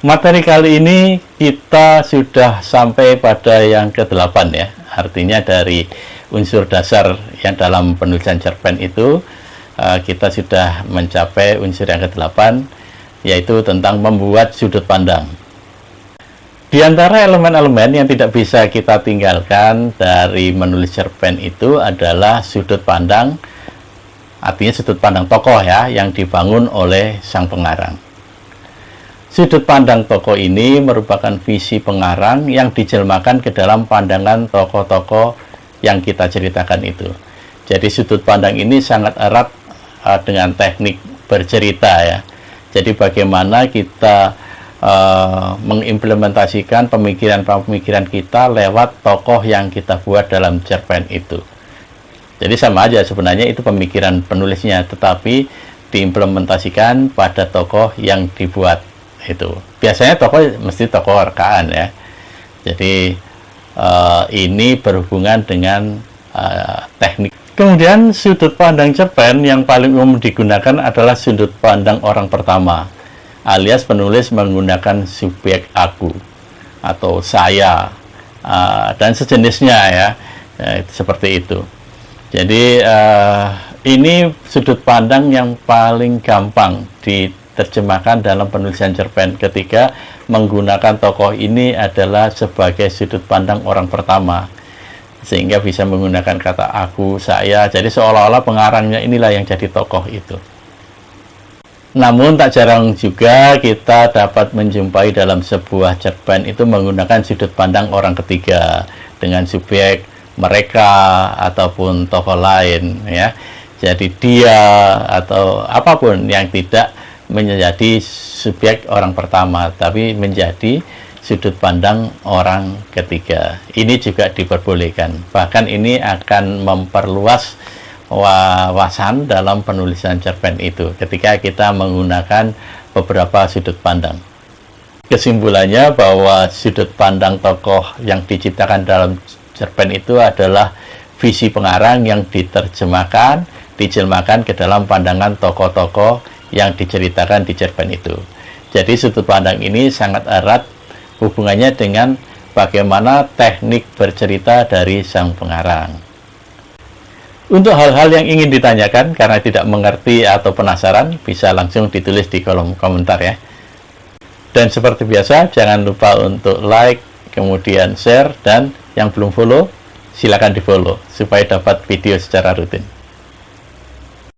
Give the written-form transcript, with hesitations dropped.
Materi kali ini kita sudah sampai pada yang ke-8 ya. Artinya dari unsur dasar yang dalam penulisan cerpen itu kita sudah mencapai unsur yang ke-8, yaitu tentang membuat sudut pandang. Di antara elemen-elemen yang tidak bisa kita tinggalkan dari menulis cerpen itu adalah sudut pandang, artinya sudut pandang tokoh ya, yang dibangun oleh sang pengarang. Sudut pandang tokoh ini merupakan visi pengarang yang dijelmakan ke dalam pandangan tokoh-tokoh yang kita ceritakan itu. Jadi sudut pandang ini sangat erat dengan teknik bercerita ya. Jadi bagaimana kita mengimplementasikan pemikiran-pemikiran kita lewat tokoh yang kita buat dalam cerpen itu. Jadi sama aja sebenarnya itu pemikiran penulisnya, tetapi diimplementasikan pada tokoh yang dibuat. Itu biasanya tokoh mesti tokoh rekaan ya. Jadi ini berhubungan dengan teknik. Kemudian sudut pandang cerpen yang paling umum digunakan adalah sudut pandang orang pertama, alias penulis menggunakan subjek aku atau saya dan sejenisnya ya, seperti itu. Jadi ini sudut pandang yang paling gampang diterjemahkan dalam penulisan cerpen ketika menggunakan tokoh ini adalah sebagai sudut pandang orang pertama, sehingga bisa menggunakan kata aku, saya. Jadi seolah-olah pengarangnya inilah yang jadi tokoh itu. Namun tak jarang juga kita dapat menjumpai dalam sebuah cerpen itu menggunakan sudut pandang orang ketiga dengan subjek mereka ataupun tokoh lain ya. Jadi dia atau apapun yang tidak menjadi subjek orang pertama, tapi menjadi sudut pandang orang ketiga. Ini juga diperbolehkan. Bahkan ini akan memperluas wawasan dalam penulisan cerpen itu ketika kita menggunakan beberapa sudut pandang. Kesimpulannya bahwa sudut pandang tokoh yang diciptakan dalam cerpen itu adalah visi pengarang yang diterjemahkan, dijelmakan ke dalam pandangan tokoh-tokoh yang diceritakan di cerpen itu. Jadi sudut pandang ini sangat erat hubungannya dengan bagaimana teknik bercerita dari sang pengarang. Untuk hal-hal yang ingin ditanyakan karena tidak mengerti atau penasaran, bisa langsung ditulis di kolom komentar ya. Dan seperti biasa, jangan lupa untuk like, kemudian share, dan yang belum follow, silakan di follow supaya dapat video secara rutin.